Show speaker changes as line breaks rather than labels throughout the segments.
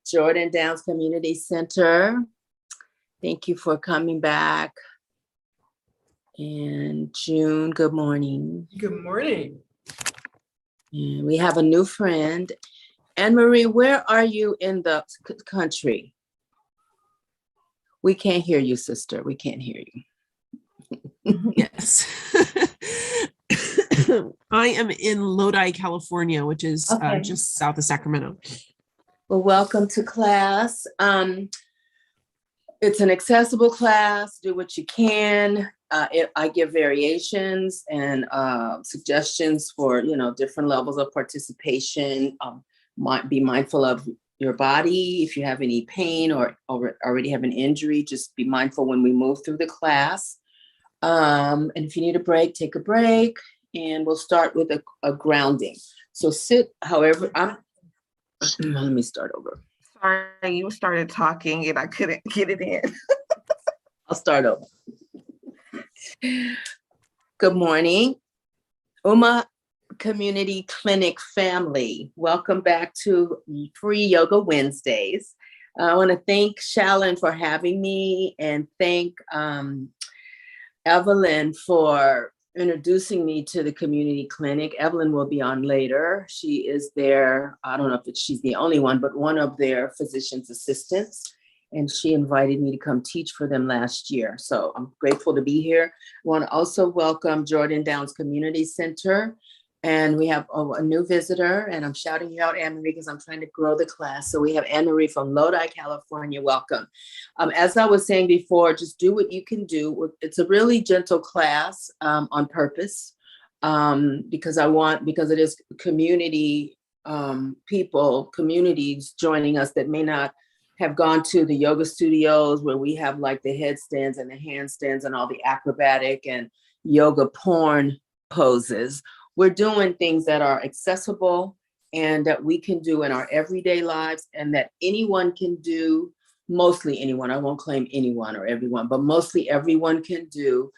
Jordan Downs Community Center. Thank you for coming back. And June, good morning.
Good morning.
And we have a new friend. Anne-Marie, where are you in the country? We can't hear you, sister. We can't hear you.
Yes. I am in Lodi, California, which is just south of Sacramento.
Well, welcome to class. It's an accessible class. Do what you can. I give variations and suggestions for, different levels of participation. Be mindful of your body. If you have any pain or already have an injury, just be mindful when we move through the class. And if you need a break, take a break. And we'll start with a grounding. So sit however, let me start over.
Sorry, you started talking and I couldn't get it in.
I'll start over. Good morning, Uma Community Clinic family. Welcome back to Free Yoga Wednesdays. I want to thank Shalyn for having me and thank Evelyn for introducing me to the community clinic. Evelyn will be on later. She is their, I don't know if she's the only one, but one of their physician's assistants. And she invited me to come teach for them last year. So I'm grateful to be here. I want to also welcome Jordan Downs Community Center. And we have a new visitor, and I'm shouting you out, Anne-Marie, because I'm trying to grow the class. So we have Anne-Marie from Lodi, California. Welcome. As I was saying before, just do what you can do. It's a really gentle class on purpose because it is community communities joining us that may not have gone to the yoga studios where we have like the headstands and the handstands and all the acrobatic and yoga porn poses. We're doing things that are accessible and that we can do in our everyday lives and that anyone can do, mostly anyone. I won't claim anyone or everyone, but mostly everyone can do.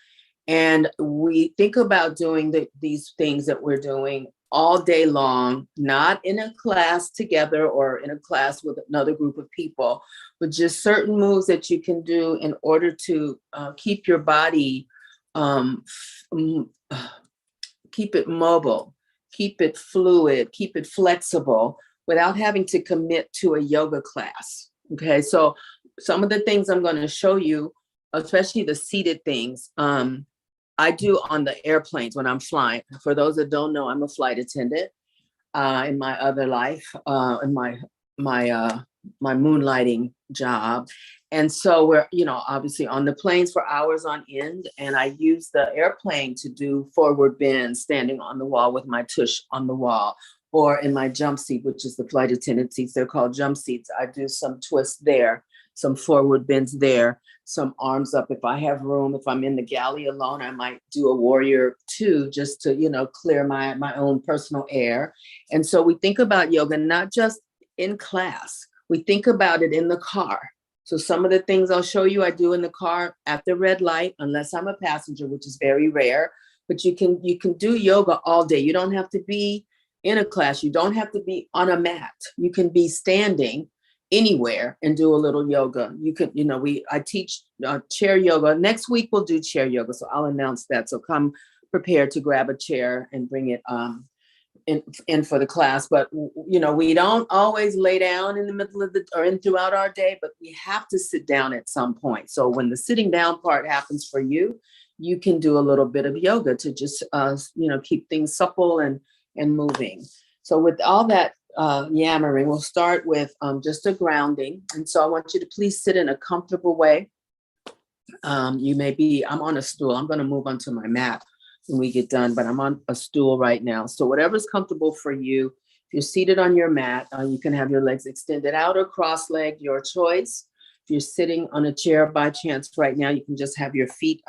And we think about doing these things that we're doing all day long, not in a class together or in a class with another group of people, but just certain moves that you can do in order to keep your body keep it mobile, keep it fluid, keep it flexible without having to commit to a yoga class. Okay, so some of the things I'm going to show you, especially the seated things, I do on the airplanes when I'm flying. For those that don't know, I'm a flight attendant in my other life, in my moonlighting job. And so we're, obviously on the planes for hours on end. And I use the airplane to do forward bends, standing on the wall with my tush on the wall, or in my jump seat, which is the flight attendant seats. They're called jump seats. I do some twists there, some forward bends there, some arms up. If I have room, if I'm in the galley alone, I might do a warrior two just to, clear my own personal air. And so we think about yoga, not just in class. We think about it in the car. So some of the things I'll show you, I do in the car at the red light, unless I'm a passenger, which is very rare. But you can do yoga all day. You don't have to be in a class. You don't have to be on a mat. You can be standing anywhere and do a little yoga. You can, I teach chair yoga. Next week we'll do chair yoga. So I'll announce that. So come prepared to grab a chair and bring it in for the class. But we don't always lay down in the middle of throughout our day, but we have to sit down at some point. So when the sitting down part happens for you, you can do a little bit of yoga to just keep things supple and moving. So with all that yammering, we'll start with just a grounding. And so I want you to please sit in a comfortable way. I'm on a stool. I'm going to move onto my mat when we get done, but I'm on a stool right now. So whatever's comfortable for you. If you're seated on your mat, you can have your legs extended out or cross-legged, your choice. If you're sitting on a chair by chance right now, you can just have your feet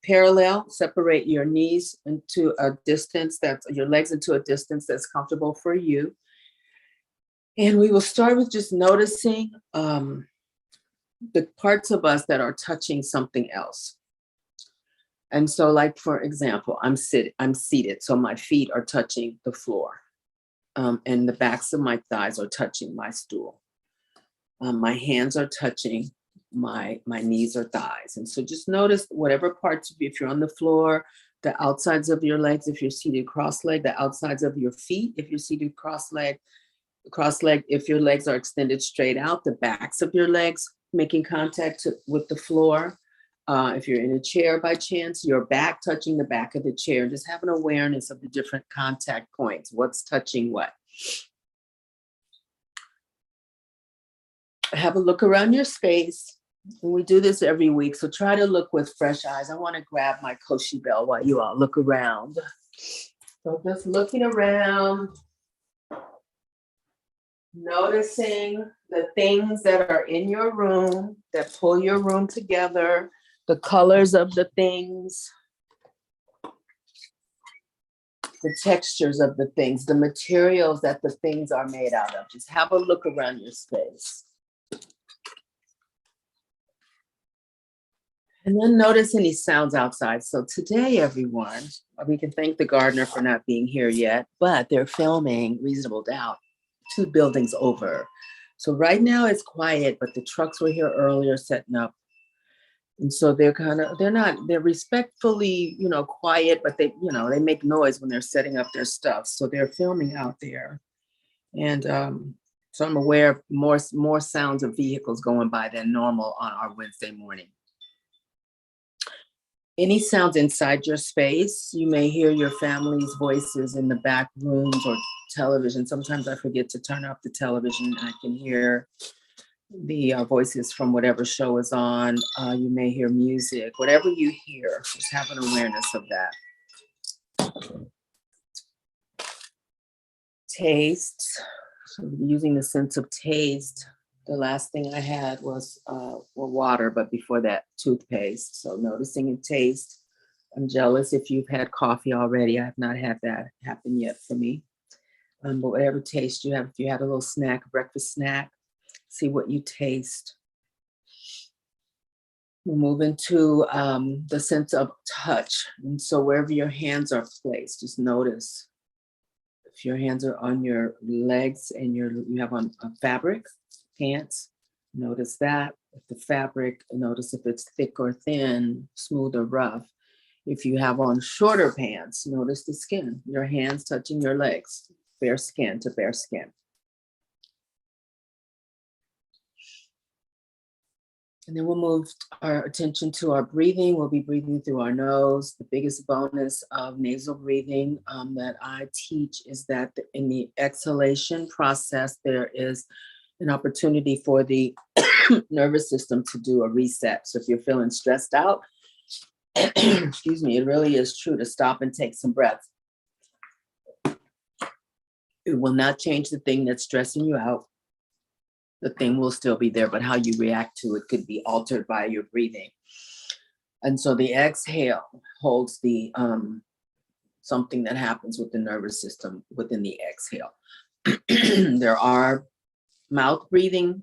parallel, separate your knees into a distance your legs into a distance that's comfortable for you. And we will start with just noticing the parts of us that are touching something else. And so, like, for example, I'm seated, so my feet are touching the floor. and the backs of my thighs are touching my stool. My hands are touching my knees or thighs. And so just notice whatever parts, if you're on the floor, the outsides of your legs, if you're seated cross-legged, the outsides of your feet, if you're seated cross-legged, if your legs are extended straight out, the backs of your legs making contact with the floor. If you're in a chair by chance, your back touching the back of the chair, just have an awareness of the different contact points, what's touching what. Have a look around your space. And we do this every week, so try to look with fresh eyes. I want to grab my Koshi bell while you all look around. So just looking around, noticing the things that are in your room that pull your room together, the colors of the things, the textures of the things, the materials that the things are made out of. Just have a look around your space. And then notice any sounds outside. So today, everyone, we can thank the gardener for not being here yet, but they're filming Reasonable Doubt 2 buildings over. So right now it's quiet, but the trucks were here earlier setting up. And so they're respectfully, quiet, but they make noise when they're setting up their stuff. So they're filming out there. And so I'm aware of more sounds of vehicles going by than normal on our Wednesday morning. Any sounds inside your space, you may hear your family's voices in the back rooms or television. Sometimes I forget to turn off the television. I can hear the voices from whatever show is on. You may hear music, whatever you hear, just have an awareness of that. Taste, so using the sense of taste. The last thing I had was water, but before that, toothpaste. So noticing and taste. I'm jealous if you've had coffee already. I have not had that happen yet for me. But whatever taste you have, if you had a little snack, a breakfast snack, see what you taste. We'll move into the sense of touch. And so wherever your hands are placed, just notice. If your hands are on your legs and you have on a fabric, pants, notice that. If the fabric, notice if it's thick or thin, smooth or rough. If you have on shorter pants, notice the skin, your hands touching your legs, bare skin to bare skin. And then we'll move our attention to our breathing. We'll be breathing through our nose. The biggest bonus of nasal breathing that I teach is that in the exhalation process, there is an opportunity for the nervous system to do a reset. So if you're feeling stressed out, excuse me, it really is true to stop and take some breaths. It will not change the thing that's stressing you out. The thing will still be there, but how you react to it could be altered by your breathing. And so the exhale holds the something that happens with the nervous system within the exhale. There are mouth breathing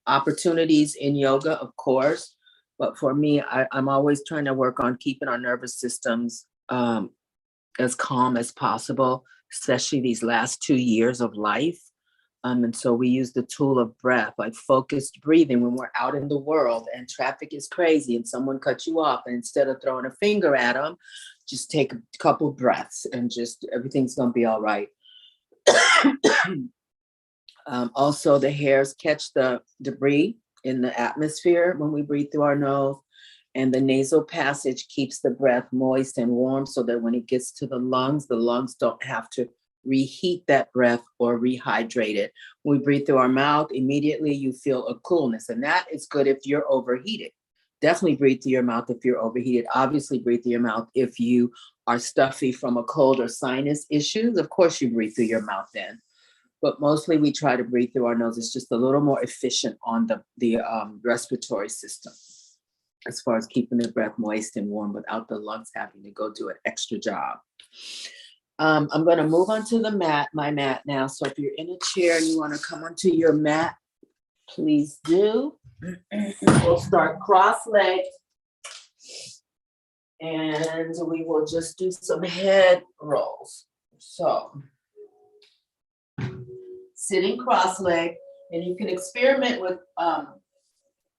opportunities in yoga, of course, but for me, I'm always trying to work on keeping our nervous systems as calm as possible, especially these last 2 years of life. And so we use the tool of breath, like focused breathing when we're out in the world and traffic is crazy and someone cuts you off, and instead of throwing a finger at them, just take a couple breaths and just everything's gonna be all right. Also, the hairs catch the debris in the atmosphere when we breathe through our nose, and the nasal passage keeps the breath moist and warm so that when it gets to the lungs don't have to reheat that breath or rehydrate it. When we breathe through our mouth, immediately you feel a coolness, and that is good if you're overheated. Definitely breathe through your mouth if you're overheated. Obviously breathe through your mouth if you are stuffy from a cold or sinus issues. Of course you breathe through your mouth then. But mostly we try to breathe through our nose. It's just a little more efficient on the respiratory system as far as keeping the breath moist and warm without the lungs having to go do an extra job. I'm going to move on to my mat now. So if you're in a chair and you want to come onto your mat, please do. We'll start cross-legged. And we will just do some head rolls. So sitting cross-legged, and you can experiment with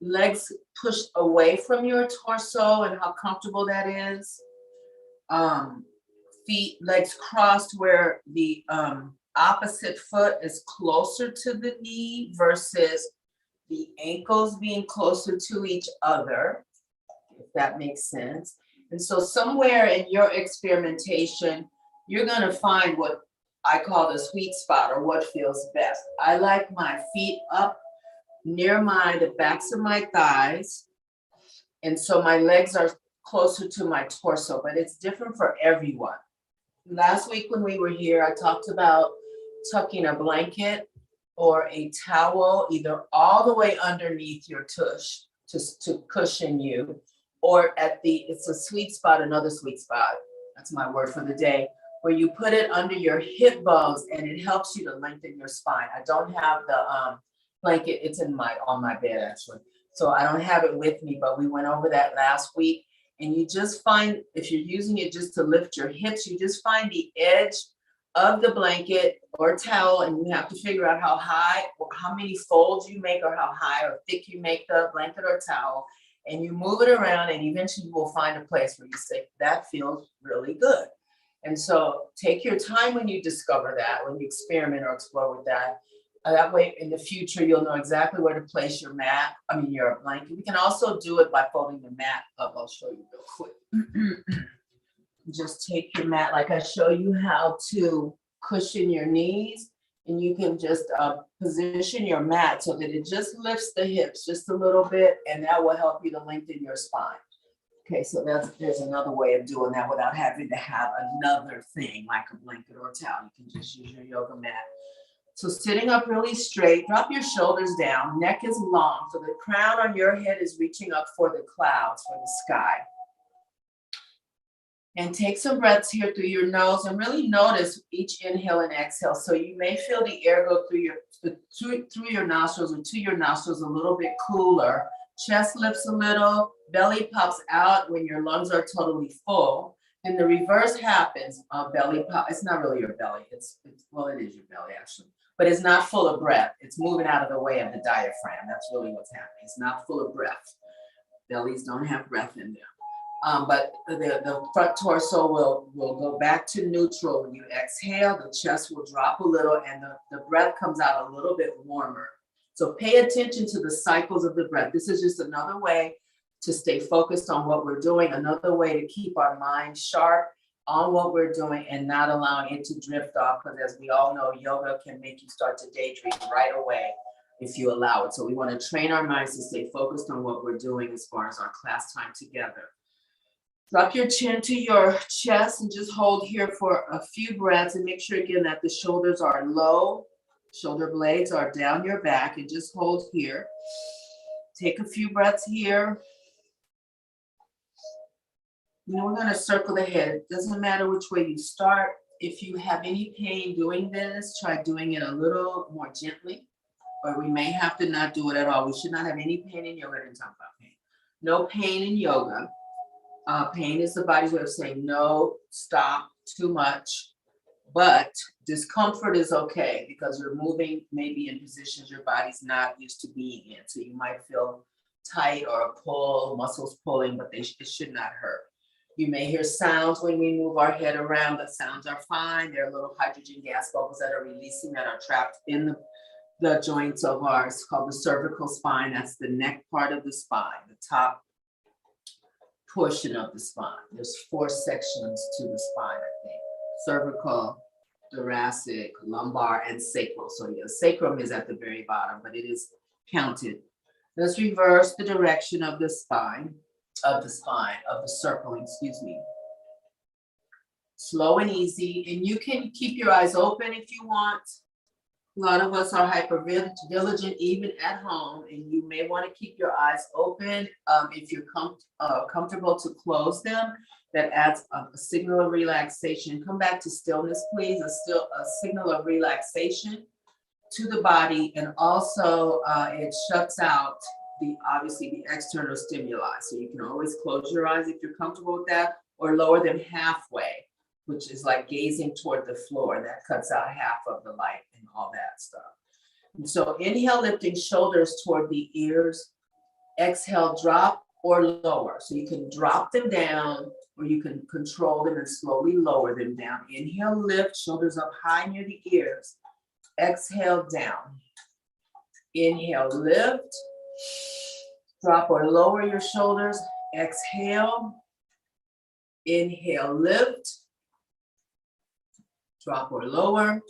legs pushed away from your torso and how comfortable that is. Legs crossed where the opposite foot is closer to the knee versus the ankles being closer to each other, if that makes sense. And so somewhere in your experimentation, you're gonna find what I call the sweet spot or what feels best. I like my feet up near the backs of my thighs. And so my legs are closer to my torso, but it's different for everyone. Last week when we were here, I talked about tucking a blanket or a towel either all the way underneath your tush to cushion you, or it's a sweet spot, another sweet spot, that's my word for the day, where you put it under your hip bones and it helps you to lengthen your spine. I don't have the blanket, it's on my bed actually. So I don't have it with me, but we went over that last week. And you just find, if you're using it just to lift your hips, you just find the edge of the blanket or towel, and you have to figure out how high or how many folds you make or how high or thick you make the blanket or towel. And you move it around, and eventually you will find a place where you say, that feels really good. And so take your time when you discover that, when you experiment or explore with that. That way in the future, you'll know exactly where to place your your blanket. We can also do it by folding the mat up. I'll show you real quick. Just take your mat, like I show you how to cushion your knees, and you can just position your mat so that it just lifts the hips just a little bit, and that will help you to lengthen your spine. Okay, so there's another way of doing that without having to have another thing like a blanket or a towel. You can just use your yoga mat. So sitting up really straight, drop your shoulders down, neck is long, so the crown on your head is reaching up for the clouds, for the sky. And take some breaths here through your nose and really notice each inhale and exhale. So you may feel the air go through your nostrils or to your nostrils a little bit cooler. Chest lifts a little, belly pops out when your lungs are totally full. And the reverse happens, belly pop. It's not really your belly. Well, it is your belly actually, but it's not full of breath. It's moving out of the way of the diaphragm. That's really what's happening. It's not full of breath. Bellies don't have breath in them. But the front torso will go back to neutral. When you exhale, the chest will drop a little and the breath comes out a little bit warmer. So pay attention to the cycles of the breath. This is just another way to stay focused on what we're doing, another way to keep our mind sharp on what we're doing and not allowing it to drift off, because as we all know, yoga can make you start to daydream right away if you allow it. So we want to train our minds to stay focused on what we're doing as far as our class time together. Drop your chin to your chest and just hold here for a few breaths, and make sure again that the shoulders are low, shoulder blades are down your back, and just hold here. Take a few breaths here. We're going to circle the head. It doesn't matter which way you start. If you have any pain doing this, try doing it a little more gently, or we may have to not do it at all. We should not have any pain in yoga. I didn't talk about pain. No pain in yoga. Pain is the body's way of saying no, stop, too much. But discomfort is okay because you're moving maybe in positions your body's not used to being in. So you might feel tight or a pull, muscles pulling, but it should not hurt. You may hear sounds when we move our head around. The sounds are fine. There are little hydrogen gas bubbles that are releasing that are trapped in the joints of ours. It's called the cervical spine. That's the neck part of the spine, the top portion of the spine. There's 4 sections to the spine, I think. Cervical, thoracic, lumbar, and sacral. So the sacrum is at the very bottom, but it is counted. Let's reverse the direction of the spine, of the circling, excuse me. Slow and easy, and you can keep your eyes open if you want. A lot of us are hyper vigilant even at home, and you may want to keep your eyes open. If you're comfortable to close them, that adds a signal of relaxation. Come back to stillness, please. A signal of relaxation to the body, and also it shuts out obviously the external stimuli. So you can always close your eyes if you're comfortable with that, or lower them halfway, which is like gazing toward the floor. That cuts out half of the light and all that stuff. So inhale, lifting shoulders toward the ears. Exhale, drop or lower. So you can drop them down or you can control them and slowly lower them down. Inhale, lift, shoulders up high near the ears. Exhale, down. Inhale, lift. Drop or lower your shoulders. Exhale. Inhale, lift. Drop or lower.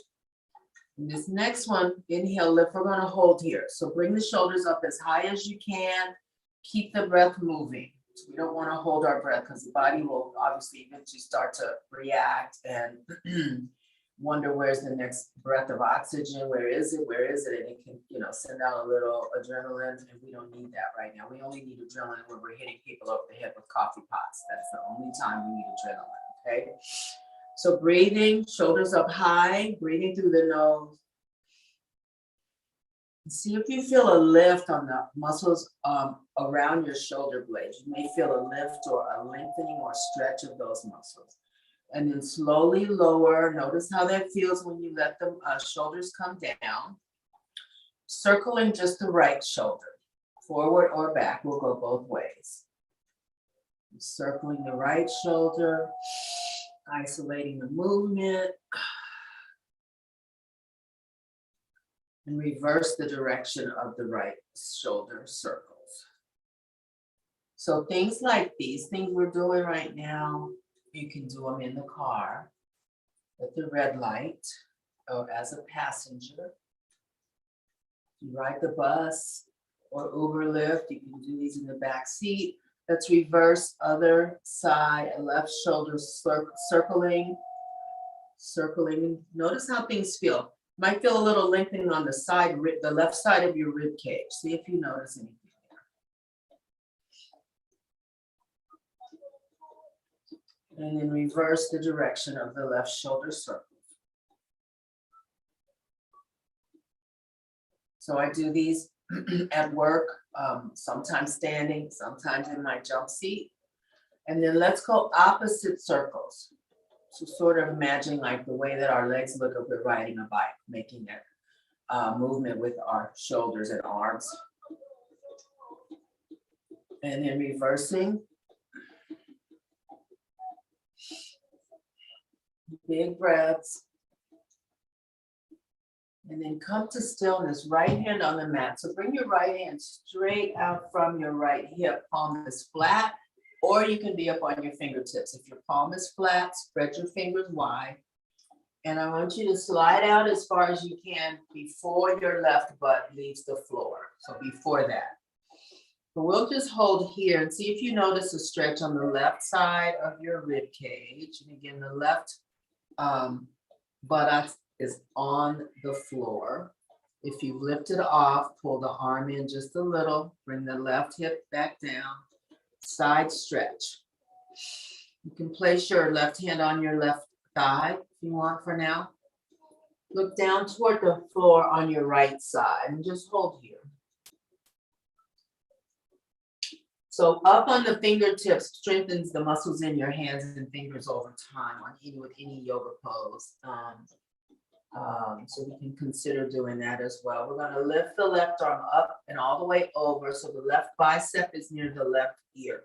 And this next one, inhale, lift, we're gonna hold here. So bring the shoulders up as high as you can. Keep the breath moving. So we don't wanna hold our breath because the body will obviously eventually start to react and wonder where's the next breath of oxygen, where is it? And it can, send out a little adrenaline, and we don't need that right now. We only need adrenaline when we're hitting people over the head with coffee pots. That's the only time we need adrenaline, okay? So breathing, shoulders up high, breathing through the nose. See if you feel a lift on the muscles around your shoulder blades. You may feel a lift or a lengthening or stretch of those muscles. And then slowly lower. Notice how that feels when you let the shoulders come down. Circling just the right shoulder. Forward or back will go both ways. Circling the right shoulder. Isolating the movement. And reverse the direction of the right shoulder circles. So things like these things we're doing right now, you can do them in the car at the red light or as a passenger. You ride the bus or Uber Lyft, you can do these in the back seat. Let's reverse other side, left shoulder circling. Notice how things feel. Might feel a little lengthening on the side, the left side of your rib cage. See if you notice anything there. And then reverse the direction of the left shoulder circle. So I do these at work, sometimes standing, sometimes in my jump seat. And then let's go opposite circles. So sort of imagine like the way that our legs look if we're riding a bike, making that movement with our shoulders and arms. And then reversing. Big breaths. And then come to stillness, right hand on the mat. So bring your right hand straight out from your right hip, palm is flat. Or you can be up on your fingertips. If your palm is flat, spread your fingers wide. And I want you to slide out as far as you can before your left butt leaves the floor. So before that. But we'll just hold here and see if you notice a stretch on the left side of your rib cage. And again, the left buttock is on the floor. If you've lifted off, pull the arm in just a little. Bring the left hip back down. Side stretch. You can place your left hand on your left thigh if you want for now. Look down toward the floor on your right side and just hold here. So up on the fingertips strengthens the muscles in your hands and fingers over time with any yoga pose. So we can consider doing that as well. We're going to lift the left arm up and all the way over. So the left bicep is near the left ear.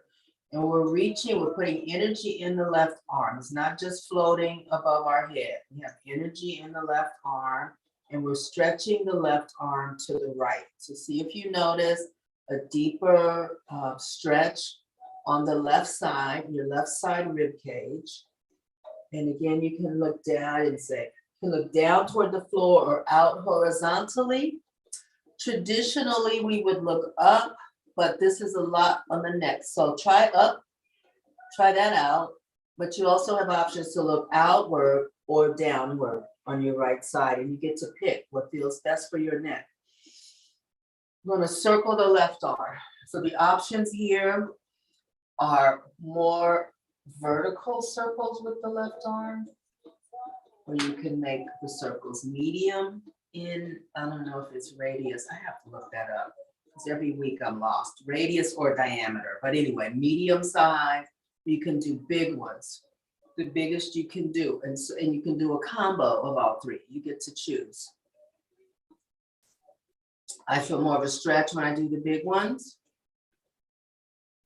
And we're putting energy in the left arm. It's not just floating above our head. We have energy in the left arm and we're stretching the left arm to the right. So see if you notice a deeper stretch on the left side, your left side rib cage. And again, you can look down and say, you can look down toward the floor or out horizontally. Traditionally, we would look up, but this is a lot on the neck. So try up, try that out. But you also have options to look outward or downward on your right side, and you get to pick what feels best for your neck. I'm going to circle the left arm. So the options here are more vertical circles with the left arm, or you can make the circles medium in, I don't know if it's radius. I have to look that up because every week I'm lost. Radius or diameter. But anyway, medium size. You can do big ones, the biggest you can do. And you can do a combo of all three. You get to choose. I feel more of a stretch when I do the big ones.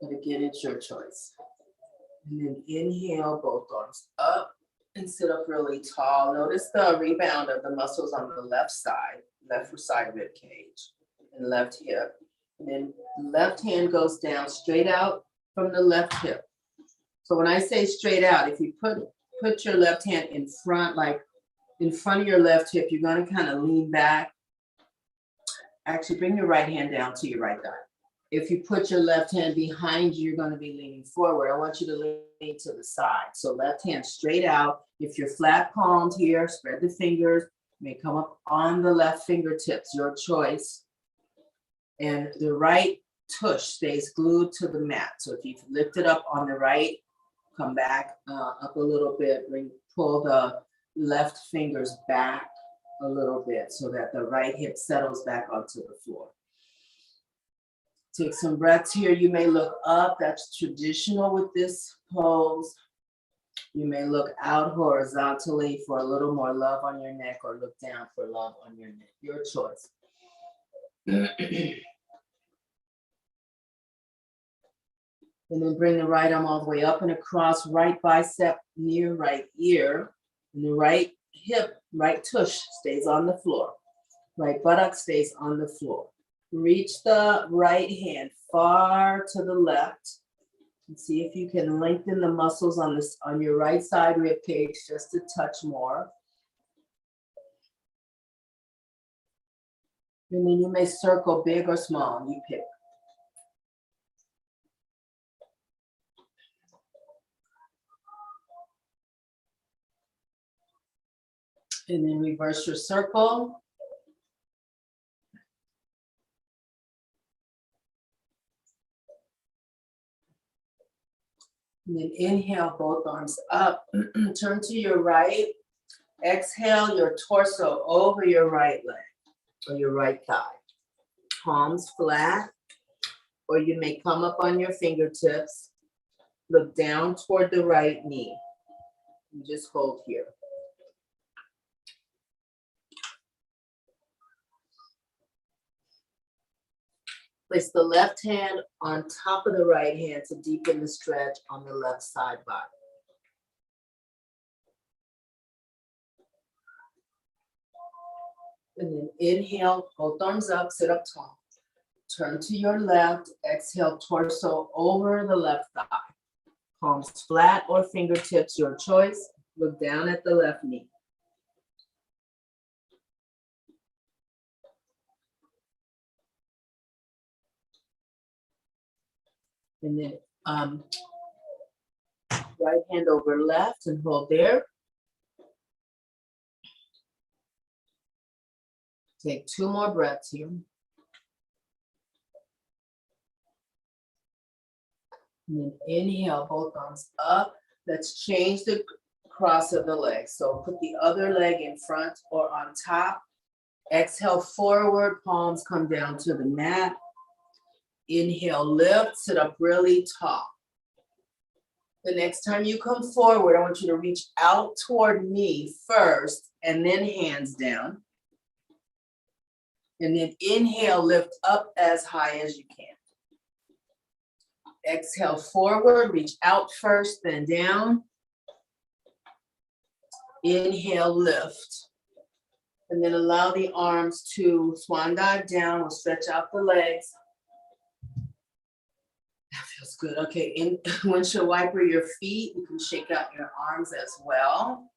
But again, it's your choice. And then inhale, both arms up and sit up really tall. Notice the rebound of the muscles on the left side rib cage and left hip. And then left hand goes down straight out from the left hip. So when I say straight out, if you put your left hand in front, like in front of your left hip, you're gonna kind of lean back. Actually, bring your right hand down to your right thigh. If you put your left hand behind you, you're going to be leaning forward. I want you to lean to the side. So left hand straight out. If you're flat palmed here, spread the fingers. You may come up on the left fingertips, your choice. And the right tush stays glued to the mat. So if you've lifted up on the right, come back up a little bit. Pull the left fingers back a little bit so that the right hip settles back onto the floor. Take some breaths here. You may look up. That's traditional with this pose. You may look out horizontally for a little more love on your neck, or look down for love on your neck. Your choice. And then bring the right arm all the way up and across, right bicep near right ear. And the right hip, right tush stays on the floor. Right buttock stays on the floor. Reach the right hand far to the left and see if you can lengthen the muscles on your right side rib cage just a touch more. And then you may circle big or small, you pick. And then reverse your circle. And then inhale, both arms up. Turn to your right. Exhale your torso over your right leg or your right thigh. Palms flat, or you may come up on your fingertips. Look down toward the right knee. And just hold here. Place the left hand on top of the right hand to deepen the stretch on the left side body. And then inhale, both arms up, sit up tall. Turn to your left, exhale, torso over the left thigh. Palms flat or fingertips, your choice. Look down at the left knee. And then right hand over left and hold there. Take 2 more breaths here. And then inhale, both arms up. Let's change the cross of the legs. So put the other leg in front or on top. Exhale forward, palms come down to the mat. Inhale, lift, sit up really tall. The next time you come forward, I want you to reach out toward me first and then hands down. And then inhale, lift up as high as you can. Exhale forward, reach out first, then down. Inhale, lift. And then allow the arms to swan dive down. We'll stretch out the legs. That feels good. Okay, windshield wiper your feet. You can shake out your arms as well.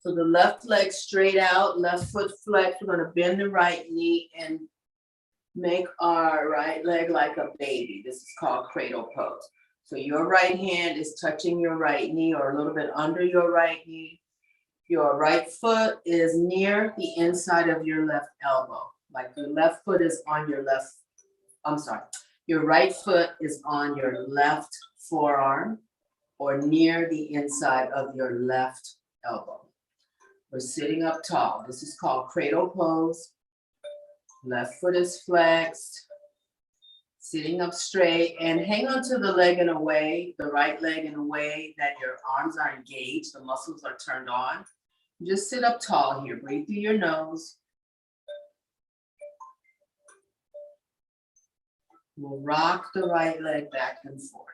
So the left leg straight out, left foot flex. We're gonna bend the right knee and make our right leg like a baby. This is called cradle pose. So your right hand is touching your right knee or a little bit under your right knee. Your right foot is near the inside of your left elbow. Like your left foot is on your left, your right foot is on your left forearm or near the inside of your left elbow. We're sitting up tall. This is called cradle pose. Left foot is flexed, sitting up straight, and hang onto the leg in a way, the right leg in a way that your arms are engaged, the muscles are turned on. Just sit up tall here. Breathe through your nose. We'll rock the right leg back and forth.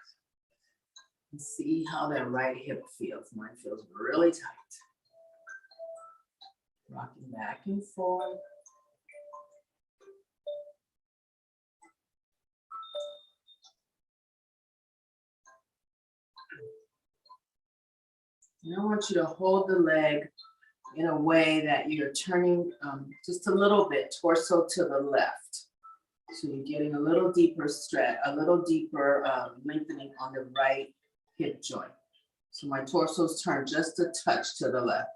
And see how that right hip feels. Mine feels really tight. Rocking back and forth. And I want you to hold the leg in a way that you're turning just a little bit, torso to the left. So you're getting a little deeper stretch, a little deeper lengthening on the right hip joint. So my torso's turned just a touch to the left.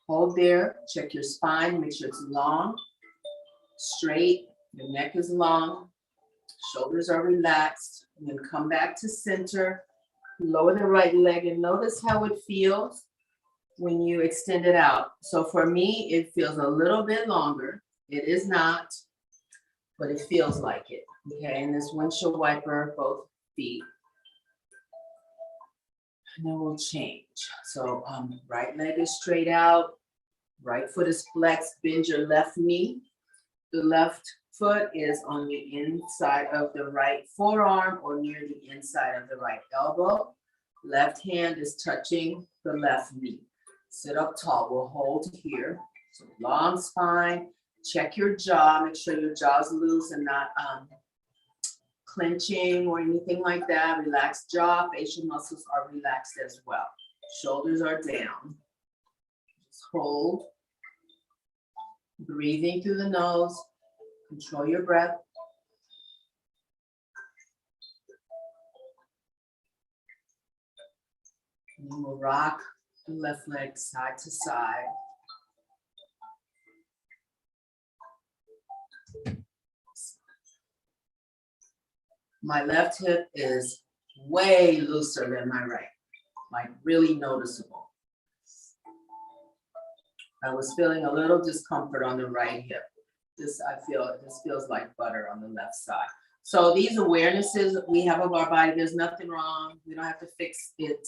Hold there, check your spine, make sure it's long, straight, your neck is long, shoulders are relaxed, and then come back to center, lower the right leg and notice how it feels when you extend it out. So for me, it feels a little bit longer. It is not, but it feels like it, okay? And this windshield wiper, both feet. And then we'll change. So right leg is straight out, right foot is flexed, bend your left knee. The left foot is on the inside of the right forearm or near the inside of the right elbow. Left hand is touching the left knee. Sit up tall, we'll hold here. So long spine, check your jaw, make sure your jaw's loose and not clenching or anything like that. Relaxed jaw, facial muscles are relaxed as well. Shoulders are down. Just hold. Breathing through the nose. Control your breath. And then we'll rock the left leg side to side. My left hip is way looser than my right, like really noticeable. I was feeling a little discomfort on the right hip. This feels like butter on the left side. So these awarenesses we have of our body, there's nothing wrong. We don't have to fix it.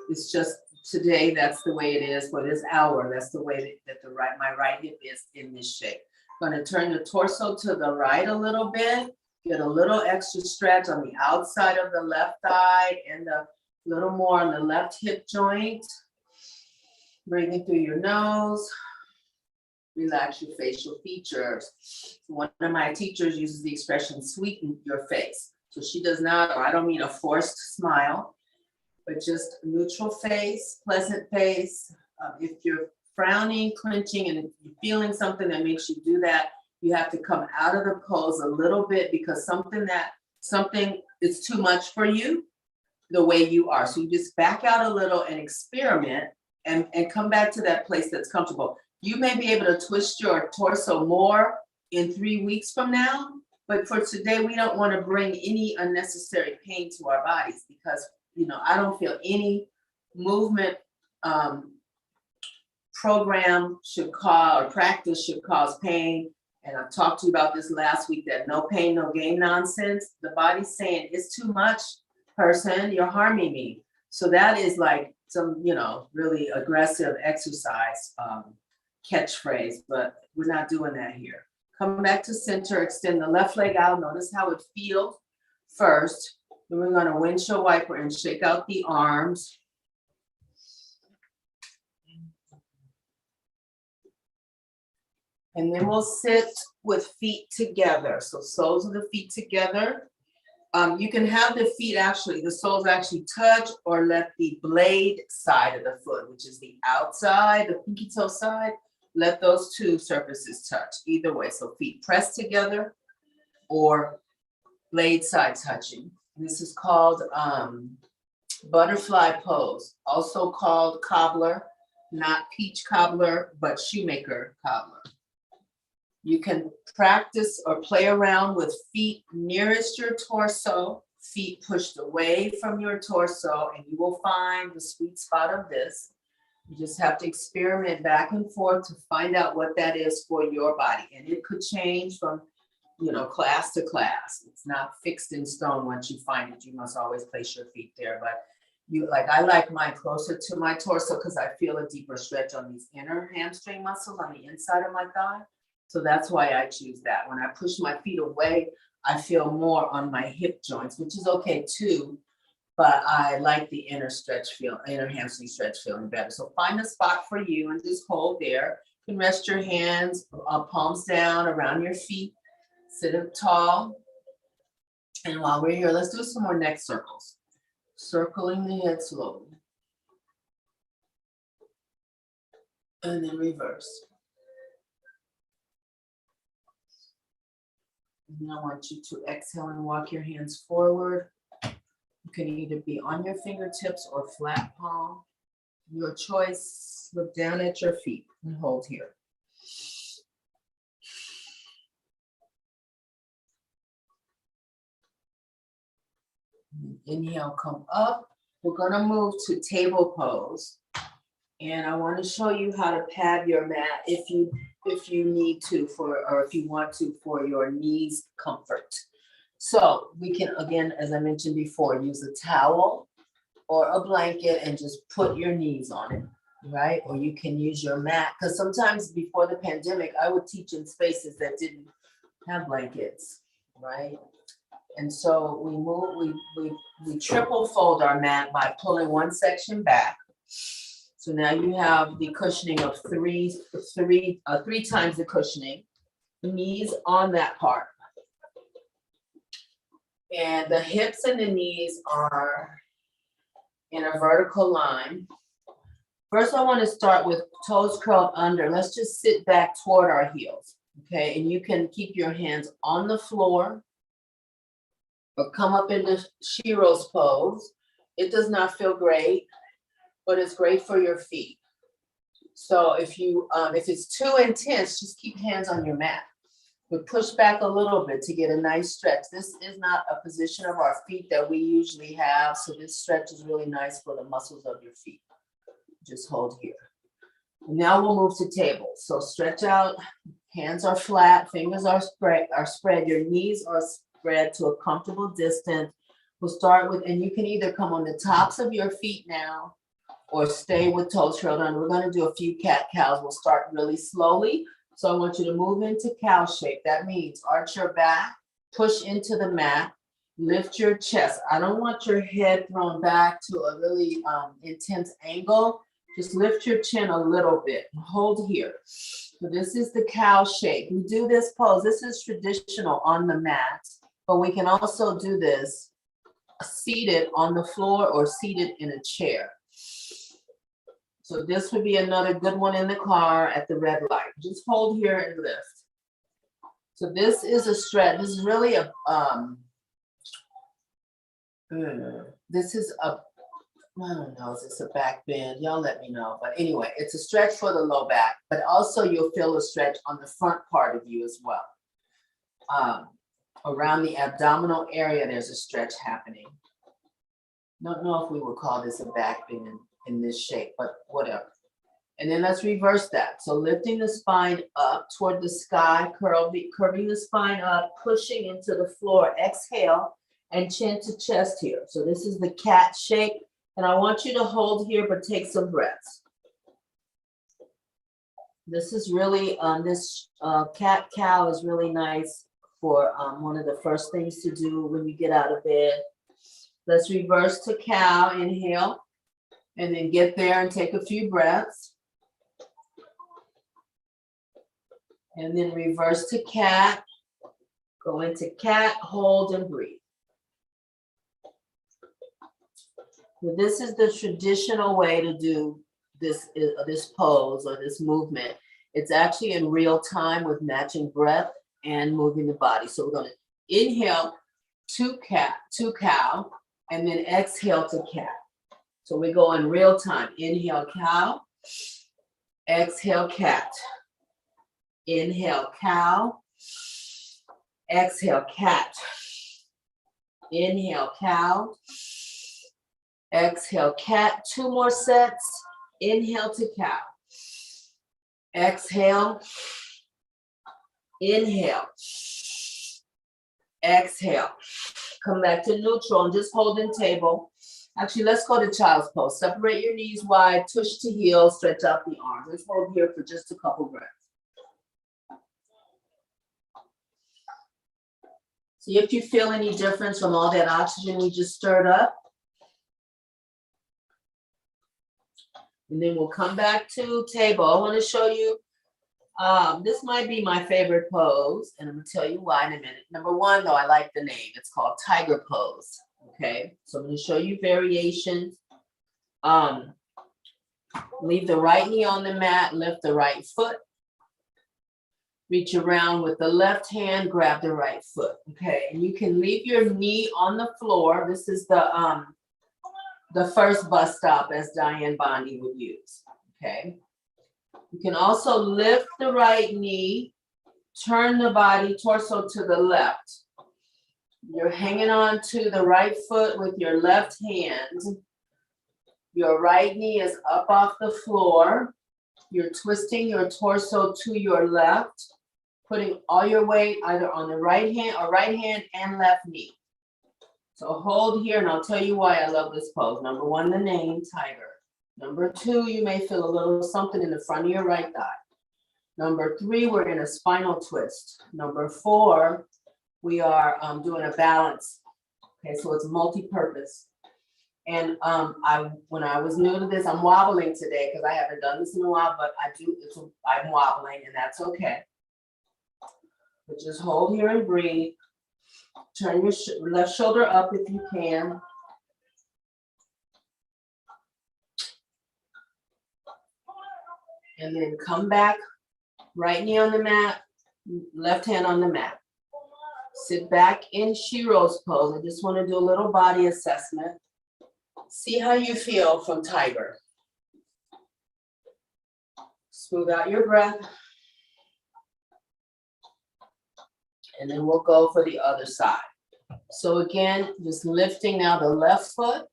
It's just today, that's the way it is. For this hour, that's the way that my right hip is in this shape. I'm gonna turn the torso to the right a little bit. Get a little extra stretch on the outside of the left thigh and a little more on the left hip joint. Breathing through your nose. Relax your facial features. One of my teachers uses the expression sweeten your face. So she does not, or I don't mean a forced smile, but just a neutral face, pleasant face. If you're frowning, clenching, and if you're feeling something that makes you do that, you have to come out of the pose a little bit because something is too much for you the way you are. So you just back out a little and experiment and come back to that place that's comfortable. You may be able to twist your torso more in 3 weeks from now, but for today, we don't want to bring any unnecessary pain to our bodies because, I don't feel any movement program should cause or practice should cause pain. And I talked to you about this last week, that no pain, no gain nonsense. The body's saying it's too much, person, you're harming me. So that is like some, really aggressive exercise catchphrase, but we're not doing that here. Come back to center, extend the left leg out. Notice how it feels first. Then we're gonna windshield wiper and shake out the arms. And then we'll sit with feet together. So soles of the feet together. You can have the feet the soles actually touch or let the blade side of the foot, which is the outside, the pinky toe side, let those two surfaces touch either way. So feet pressed together or blade side touching. This is called butterfly pose, also called cobbler, not peach cobbler, but shoemaker cobbler. You can practice or play around with feet nearest your torso, feet pushed away from your torso, and you will find the sweet spot of this. You just have to experiment back and forth to find out what that is for your body. And it could change from, class to class. It's not fixed in stone. Once you find it, you must always place your feet there. But I like mine closer to my torso because I feel a deeper stretch on these inner hamstring muscles on the inside of my thigh. So that's why I choose that. When I push my feet away, I feel more on my hip joints, which is okay too, but I like the inner hamstring stretch feeling better. So find a spot for you and just hold there. You can rest your hands, palms down around your feet, sit up tall. And while we're here, let's do some more neck circles. Circling the head slowly. And then reverse. And then I want you to exhale and walk your hands forward. You can either be on your fingertips or flat palm. Your choice. Look down at your feet and hold here. Inhale, come up. We're gonna move to table pose. And I want to show you how to pad your mat if you need to or if you want to for your knees comfort. So we can, again, as I mentioned before, use a towel or a blanket and just put your knees on it, right? Or you can use your mat, because sometimes before the pandemic, I would teach in spaces that didn't have blankets, right? And so we triple fold our mat by pulling one section back. So now you have the cushioning of three times the cushioning, knees on that part. And the hips and the knees are in a vertical line. First, I want to start with toes curled under. Let's just sit back toward our heels, okay? And you can keep your hands on the floor or come up into Shiro's pose. It does not feel great, but it's great for your feet. So if it's too intense, just keep hands on your mat. But push back a little bit to get a nice stretch. This is not a position of our feet that we usually have, so this stretch is really nice for the muscles of your feet. Just hold here. Now we'll move to table. So stretch out, hands are flat, fingers are spread, your knees are spread to a comfortable distance. We'll start with, and you can either come on the tops of your feet now or stay with toes curled under. We're gonna do a few cat-cows. We'll start really slowly. So I want you to move into cow shape. That means arch your back, push into the mat, lift your chest. I don't want your head thrown back to a really intense angle. Just lift your chin a little bit. Hold here. So this is the cow shape. We do this pose. This is traditional on the mat, but we can also do this seated on the floor or seated in a chair. So this would be another good one in the car at the red light. Just hold here and lift. So this is a stretch. This is really a, this is a, I don't know, is this a back bend? Y'all let me know. But anyway, it's a stretch for the low back, but also you'll feel a stretch on the front part of you as well. Around the abdominal area, there's a stretch happening. Don't know if we would call this a back bend in this shape, but whatever. And then let's reverse that. So lifting the spine up toward the sky, curving the spine up, pushing into the floor. Exhale and chin to chest here. So this is the cat shape. And I want you to hold here, but take some breaths. This is really, this cat-cow is really nice for one of the first things to do when you get out of bed. Let's reverse to cow, inhale. And then get there and take a few breaths. And then reverse to cat. Go into cat, hold and breathe. So this is the traditional way to do this pose or this movement. It's actually in real time with matching breath and moving the body. So we're going to inhale to cow, and then exhale to cat. So we go in real time. Inhale, cow. Exhale, cat. Inhale, cow. Exhale, cat. Inhale, cow. Exhale, cat. 2 more sets. Inhale to cow. Exhale. Inhale. Exhale. Come back to neutral and just hold in table. Actually, let's go to child's pose. Separate your knees wide, tush to heel, stretch out the arms. Let's hold here for just a couple breaths. See if you feel any difference from all that oxygen we just stirred up. And then we'll come back to table. I want to show you, this might be my favorite pose, and I'm gonna tell you why in a minute. Number one, though, I like the name. It's called tiger pose, okay? So I'm gonna show you variations. Leave the right knee on the mat, lift the right foot. Reach around with the left hand, grab the right foot, okay? And you can leave your knee on the floor. This is the first bus stop as Diane Bondi would use, okay? You can also lift the right knee, turn the body, torso to the left. You're hanging on to the right foot with your left hand. Your right knee is up off the floor. You're twisting your torso to your left, putting all your weight either on the right hand and left knee. So hold here, and I'll tell you why I love this pose. Number one, the name, tiger. Number two, you may feel a little something in the front of your right thigh. Number three, we're in a spinal twist. Number four, we are doing a balance. Okay, so it's multi-purpose. And when I was new to this, I'm wobbling today because I haven't done this in a while, but I'm wobbling, and that's okay. But just hold here and breathe. Turn your left shoulder up if you can. And then come back, right knee on the mat, left hand on the mat. Sit back in Shiro's pose. I just want to do a little body assessment. See how you feel from tiger. Smooth out your breath. And then we'll go for the other side. So again, just lifting now the left foot,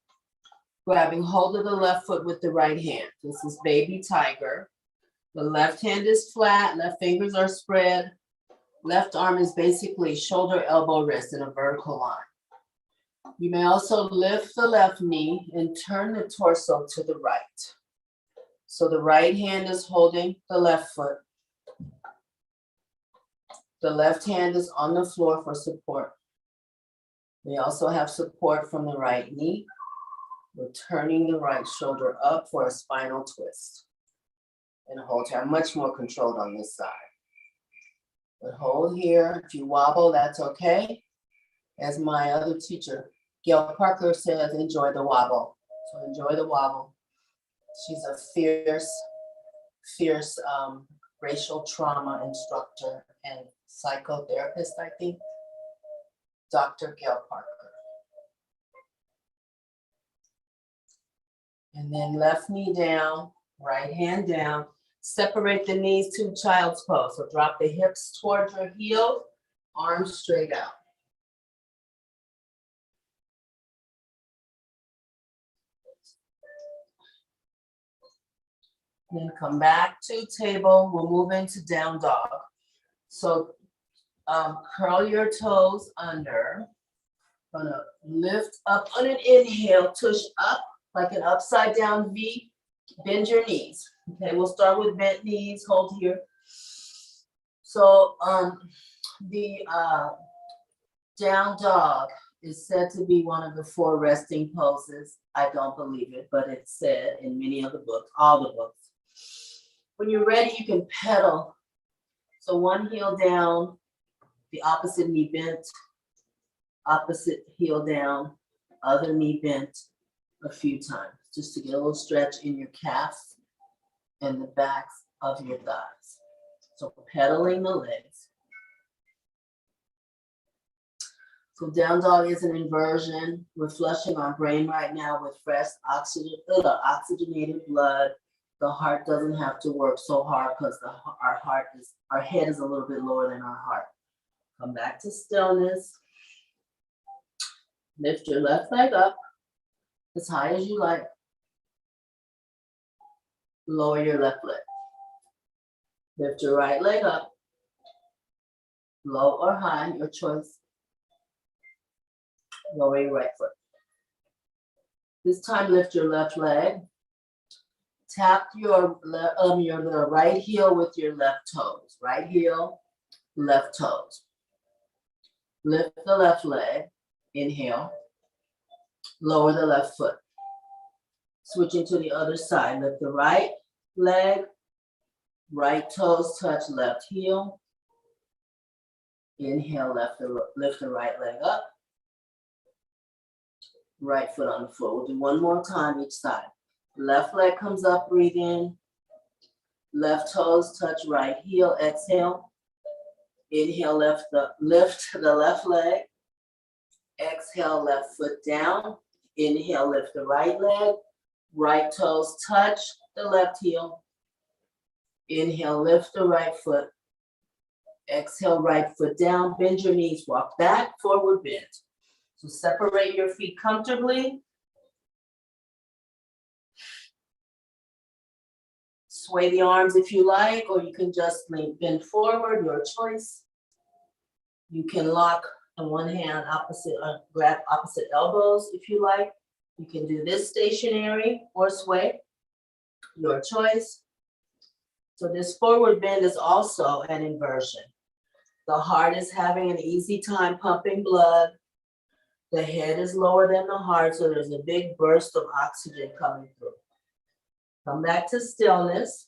grabbing hold of the left foot with the right hand. This is baby tiger. The left hand is flat, left fingers are spread. Left arm is basically shoulder, elbow, wrist in a vertical line. You may also lift the left knee and turn the torso to the right. So the right hand is holding the left foot. The left hand is on the floor for support. We also have support from the right knee. We're turning the right shoulder up for a spinal twist. And hold here. I'm much more controlled on this side. But hold here. If you wobble, that's okay. As my other teacher, Gail Parker, says, enjoy the wobble. So enjoy the wobble. She's a fierce racial trauma instructor and psychotherapist, I think. Dr. Gail Parker. And then left knee down, right hand down. Separate the knees to child's pose. So drop the hips towards your heel, arms straight out. Then come back to table. We'll move into down dog. So curl your toes under. Gonna lift up on an inhale, tush up like an upside down V. Bend your knees. Okay, we'll start with bent knees. Hold here. So the down dog is said to be one of the 4 resting poses. I don't believe it, but it's said in many of the books, all the books. When you're ready, you can pedal. So one heel down, the opposite knee bent, opposite heel down, other knee bent a few times, just to get a little stretch in your calves and the backs of your thighs. So pedaling the legs. So down dog is an inversion. We're flushing our brain right now with fresh oxygenated blood. The heart doesn't have to work so hard because our head is a little bit lower than our heart. Come back to stillness. Lift your left leg up as high as you like. Lower your left leg. Lift your right leg up. Low or high, your choice. Lower your right foot. This time, lift your left leg. Tap your right heel with your left toes. Right heel, left toes. Lift the left leg, inhale. Lower the left foot. Switching to the other side, lift the right leg, right toes touch left heel. Inhale, lift the right leg up. Right foot on the floor. We'll do one more time each side. Left leg comes up, breathe in. Left toes touch right heel, exhale. Inhale, lift the left leg. Exhale, left foot down. Inhale, lift the right leg. Right toes touch the left heel. Inhale, lift the right foot. Exhale, right foot down. Bend your knees, walk back, forward bend. So separate your feet comfortably. Sway the arms if you like, or you can just bend forward, your choice. You can lock on one hand, grab opposite elbows if you like. You can do this stationary or sway, your choice. So this forward bend is also an inversion. The heart is having an easy time pumping blood. The head is lower than the heart, so there's a big burst of oxygen coming through. Come back to stillness.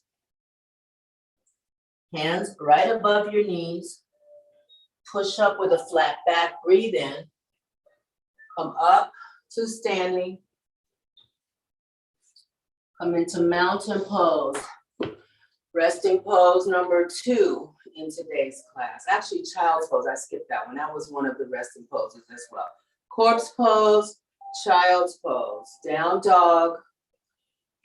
Hands right above your knees. Push up with a flat back, breathe in. Come up to standing. Come into mountain pose. Resting pose number 2 in today's class. Actually, child's pose, I skipped that one. That was one of the resting poses as well. Corpse pose, child's pose, down dog,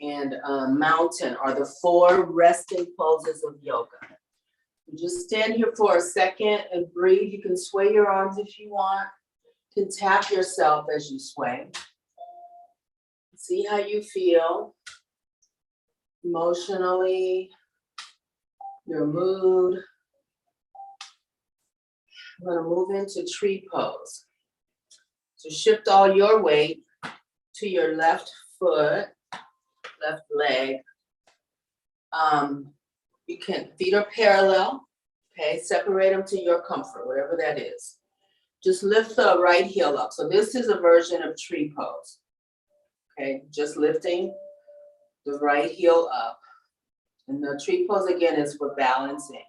and mountain are the 4 resting poses of yoga. You just stand here for a second and breathe. You can sway your arms if you want. You can tap yourself as you sway. See how you feel emotionally, your mood. I'm going to move into tree pose. So shift all your weight to your left foot, left leg. Feet are parallel, okay? Separate them to your comfort, whatever that is. Just lift the right heel up. So this is a version of tree pose, okay? Just lifting the right heel up. And the tree pose, again, is for balancing.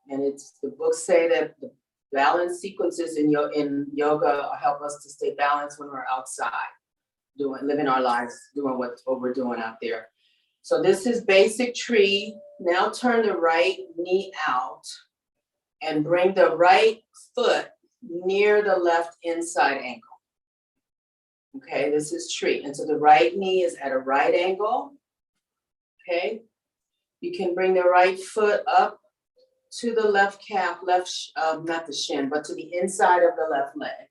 And the books say that the balance sequences in yoga help us to stay balanced when we're outside, living our lives, doing what we're doing out there. So this is basic tree. Now turn the right knee out and bring the right foot near the left inside ankle. Okay, this is tree. And so the right knee is at a right angle. Okay, you can bring the right foot up to the left calf, not the shin, but to the inside of the left leg.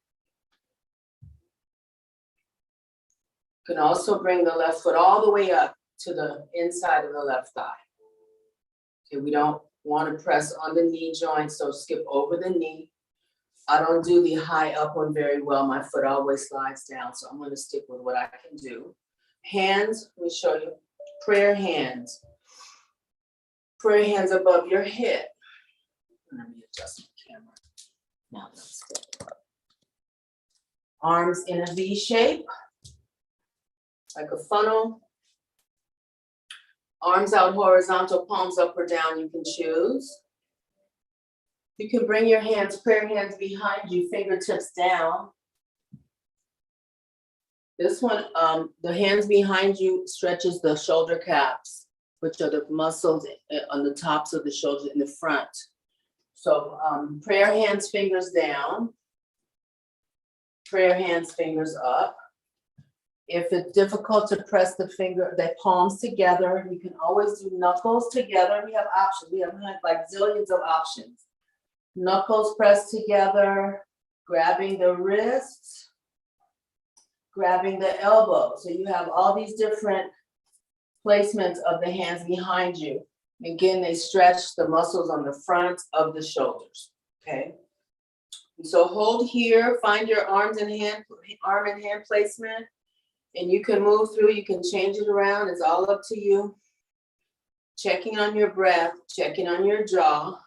You can also bring the left foot all the way up to the inside of the left thigh. Okay, we don't want to press on the knee joint, so skip over the knee. I don't do the high up one very well. My foot always slides down, so I'm going to stick with what I can do. Hands, let me show you. Prayer hands. Prayer hands above your head. Let me adjust the camera. Now let's go. Arms in a V shape, like a funnel. Arms out horizontal, palms up or down, you can choose. You can bring your hands, prayer hands behind you, fingertips down. This one, the hands behind you stretches the shoulder caps, which are the muscles on the tops of the shoulders in the front. So prayer hands, fingers down. Prayer hands, fingers up. If it's difficult to press the palms together, you can always do knuckles together. We have options. We have like zillions of options. Knuckles pressed together, grabbing the wrists, grabbing the elbow. So you have all these different placements of the hands behind you. Again, they stretch the muscles on the front of the shoulders, okay? And so hold here, find your arm and hand placement, and you can move through, you can change it around, it's all up to you. Checking on your breath, checking on your jaw.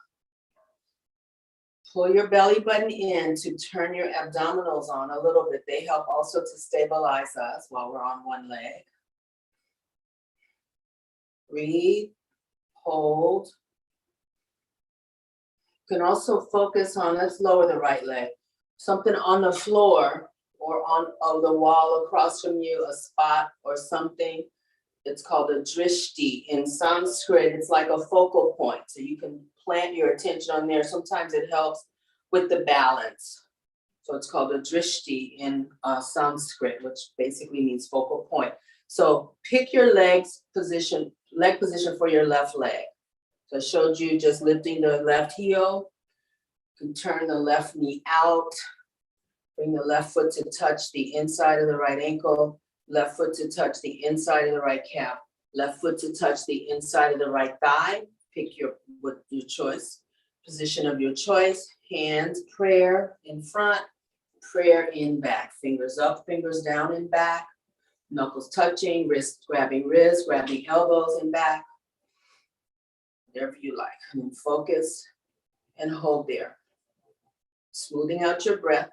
Pull your belly button in to turn your abdominals on a little bit. They help also to stabilize us while we're on one leg. Breathe, hold. You can also focus on, let's lower the right leg, something on the floor or on the wall across from you, a spot or something. It's called a drishti. In Sanskrit, it's like a focal point. So you can plant your attention on there. Sometimes it helps with the balance. So it's called a drishti in Sanskrit, which basically means focal point. So pick your leg position for your left leg. So I showed you just lifting the left heel. You can turn the left knee out. Bring the left foot to touch the inside of the right ankle. Left foot to touch the inside of the right calf. Left foot to touch the inside of the right thigh. Pick your choice, position of your choice. Hands, prayer in front, prayer in back. Fingers up, fingers down and back. Knuckles touching, wrists, grabbing elbows and back. Whatever you like. And then focus and hold there. Smoothing out your breath.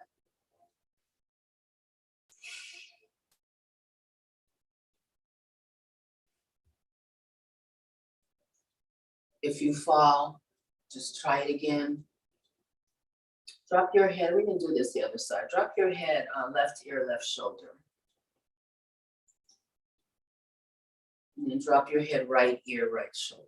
If you fall, just try it again. Drop your head. We can do this the other side. Drop your head on left ear, left shoulder. And then drop your head right ear, right shoulder.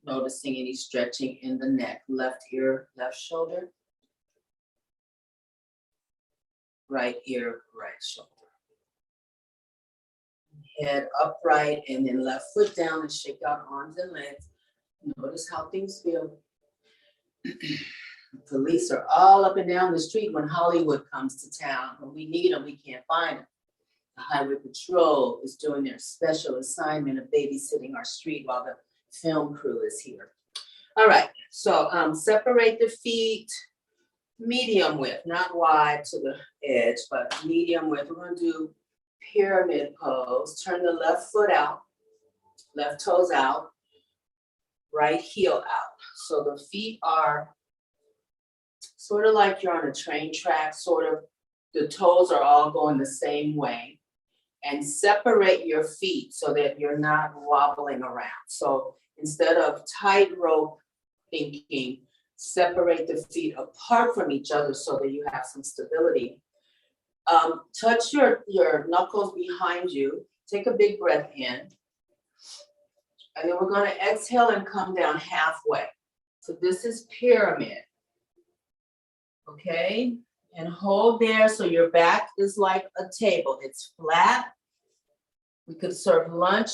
Noticing any stretching in the neck. Left ear, left shoulder. Right ear, right shoulder. Head upright and then left foot down and shake out arms and legs. Notice how things feel. Police are all up and down the street when Hollywood comes to town. When we need them, we can't find them. The Highway Patrol is doing their special assignment of babysitting our street while the film crew is here. All right, so separate the feet, medium width, not wide to the edge, but medium width. We're gonna do pyramid pose. Turn the left foot out, left toes out, right heel out. So the feet are sort of like you're on a train track, sort of. The toes are all going the same way. And separate your feet so that you're not wobbling around. So instead of tightrope thinking, separate the feet apart from each other so that you have some stability. Touch your knuckles behind you. Take a big breath in. And then we're going to exhale and come down halfway. So this is pyramid. Okay? And hold there so your back is like a table. It's flat. We could serve lunch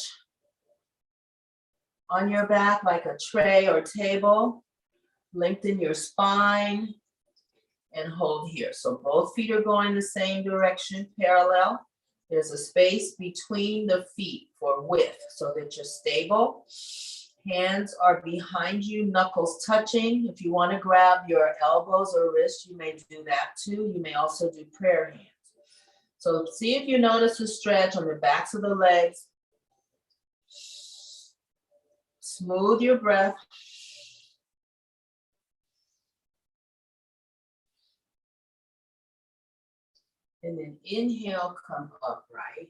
on your back like a tray or table. Lengthen your spine and hold here. So both feet are going the same direction, parallel. There's a space between the feet for width so that you're stable. Hands are behind you, knuckles touching. If you want to grab your elbows or wrists, you may do that too. You may also do prayer hands. So see if you notice a stretch on the backs of the legs. Smooth your breath. And then inhale, come upright.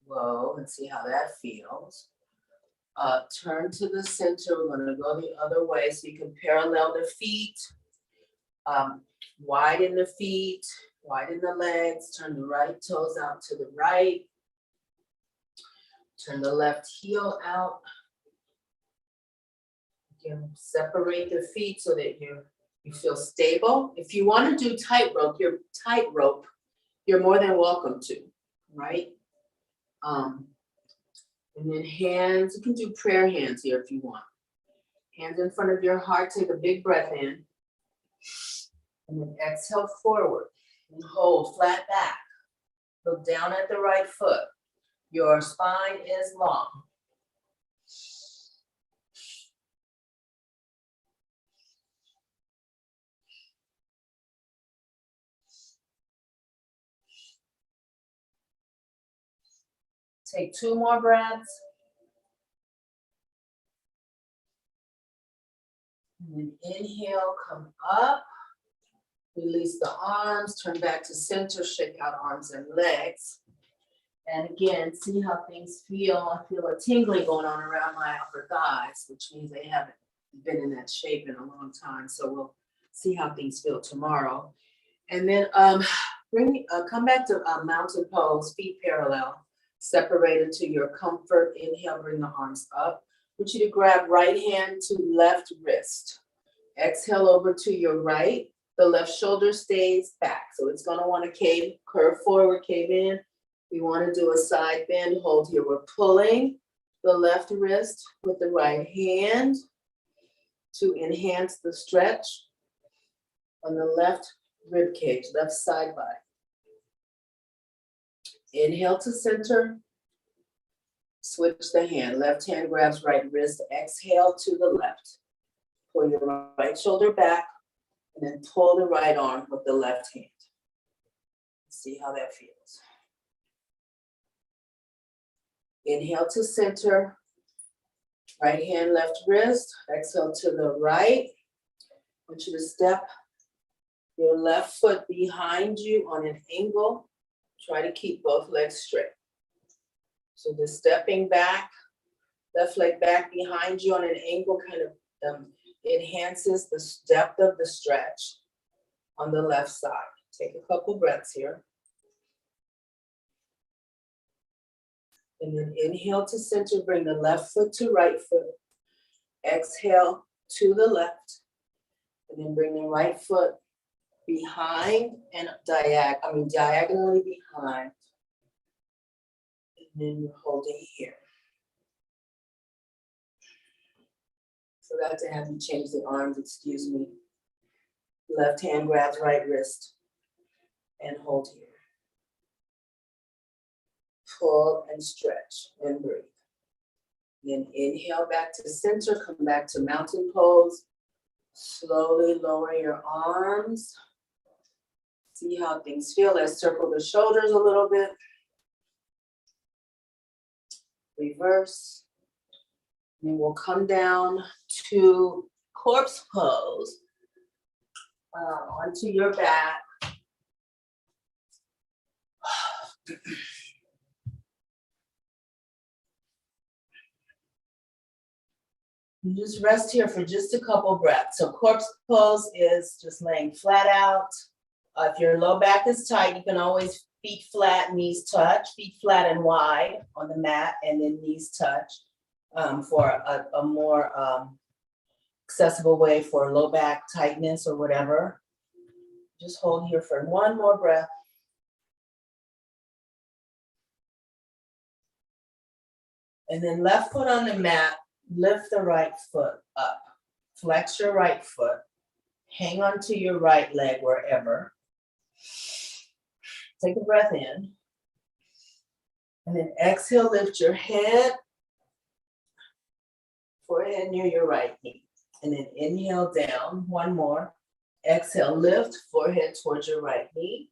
Low, and see how that feels. Turn to the center. We're going to go the other way so you can parallel the feet. Widen the feet, widen the legs. Turn the right toes out to the right. Turn the left heel out. Again, separate the feet so that you feel stable. If you want to do tightrope, you're more than welcome to, right? And then hands, you can do prayer hands here if you want. Hands in front of your heart, take a big breath in. And then exhale forward and hold flat back. Look down at the right foot. Your spine is long. Take 2 more breaths. And then inhale, come up. Release the arms, turn back to center, shake out arms and legs. And again, see how things feel. I feel a tingling going on around my upper thighs, which means they haven't been in that shape in a long time. So we'll see how things feel tomorrow. And then come back to mountain pose, feet parallel, separated to your comfort. Inhale, bring the arms up. I want you to grab right hand to left wrist. Exhale over to your right. The left shoulder stays back. So it's gonna wanna curve forward, cave in. We wanna do a side bend, hold here. We're pulling the left wrist with the right hand to enhance the stretch on the left rib cage, left side body. Inhale to center. Switch the hand. Left hand grabs right wrist. Exhale to the left. Pull your right shoulder back and then pull the right arm with the left hand. See how that feels. Inhale to center. Right hand, left wrist. Exhale to the right. I want you to step your left foot behind you on an angle. Try to keep both legs straight. So the stepping back, left leg back behind you on an angle kind of enhances the depth of the stretch on the left side. Take a couple breaths here. And then inhale to center, bring the left foot to right foot. Exhale to the left. And then bring the right foot behind and diagonally behind. And then you're holding here. Forgot to have you change the arms, excuse me. Left hand grabs right wrist and hold here. Pull and stretch and breathe. Then inhale back to center, come back to mountain pose. Slowly lower your arms. See how things feel. Let's circle the shoulders a little bit. Reverse. And we'll come down to corpse pose onto your back. You just rest here for just a couple breaths. So corpse pose is just laying flat out. If your low back is tight, you can always feet flat, knees touch, feet flat and wide on the mat, and then knees touch for a more accessible way for low back tightness or whatever. Just hold here for one more breath. And then left foot on the mat, lift the right foot up. Flex your right foot. Hang on to your right leg wherever. Take a breath in. And then exhale, lift your head. Forehead near your right knee. And then inhale down, one more. Exhale, lift, forehead towards your right knee.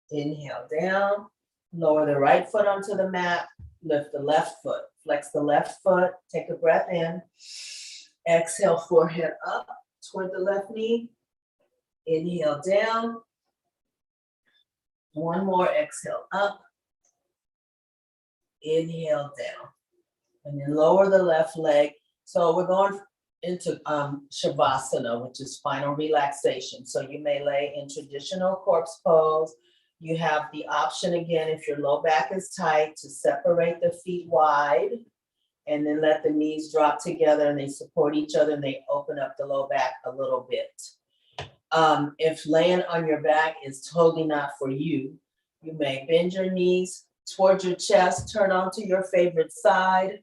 Inhale down, lower the right foot onto the mat, lift the left foot. Flex the left foot, take a breath in. Exhale, forehead up toward the left knee. Inhale down. One more, exhale up. Inhale down. And then lower the left leg. So we're going into Shavasana, which is final relaxation. So you may lay in traditional corpse pose. You have the option again, if your low back is tight, to separate the feet wide and then let the knees drop together and they support each other and they open up the low back a little bit. If laying on your back is totally not for you, you may bend your knees towards your chest, turn onto your favorite side.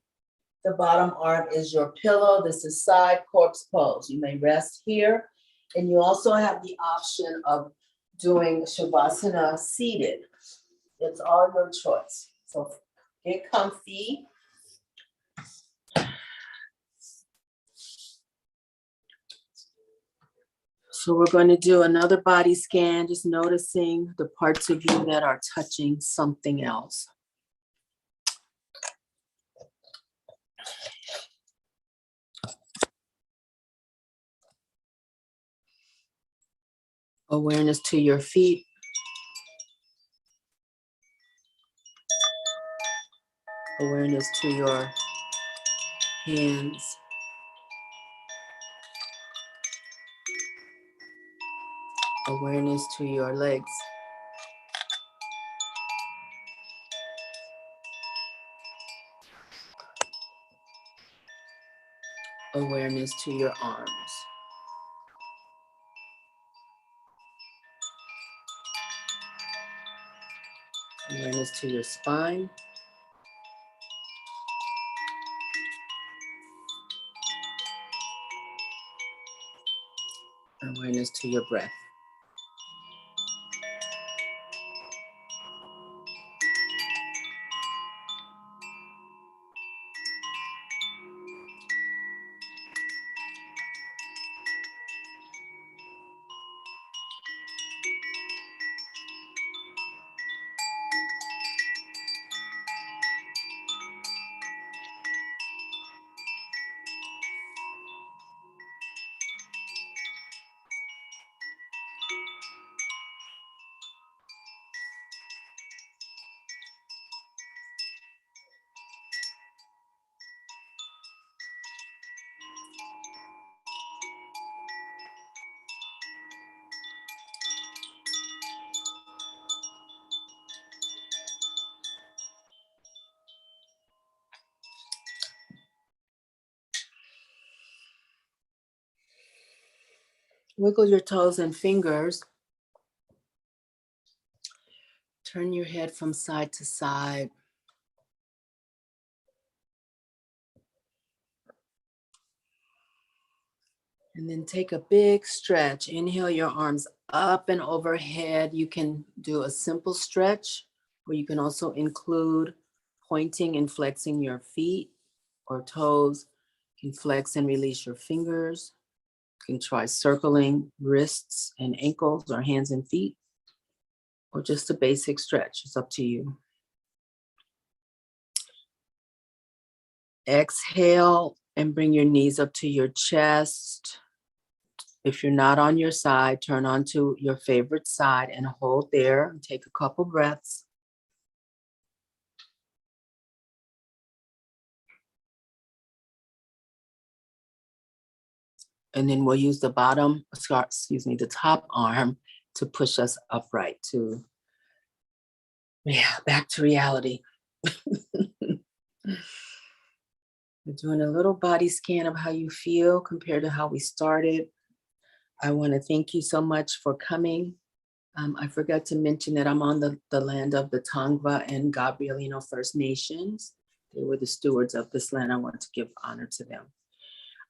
The bottom arm is your pillow. This is side corpse pose. You may rest here. And you also have the option of doing Shavasana seated. It's all your choice. So get comfy. So we're going to do another body scan, just noticing the parts of you that are touching something else. Awareness to your feet. Awareness to your hands. Awareness to your legs. Awareness to your arms. Awareness to your spine. Awareness to your breath. Wiggle your toes and fingers. Turn your head from side to side. And then take a big stretch. Inhale your arms up and overhead. You can do a simple stretch, or you can also include pointing and flexing your feet or toes. You can flex and release your fingers. You can try circling wrists and ankles or hands and feet, or just a basic stretch. It's up to you. Exhale and bring your knees up to your chest. If you're not on your side, turn onto your favorite side and hold there. Take a couple breaths. And then we'll use the the top arm to push us upright back to reality. We're doing a little body scan of how you feel compared to how we started. I want to thank you so much for coming. I forgot to mention that I'm on the land of the Tongva and Gabrielino First Nations. They were the stewards of this land. I want to give honor to them.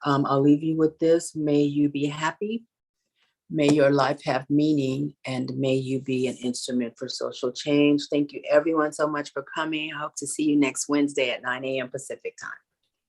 I'll leave you with this. May you be happy. May your life have meaning, and may you be an instrument for social change. Thank you everyone so much for coming. I hope to see you next Wednesday at 9 a.m. Pacific time.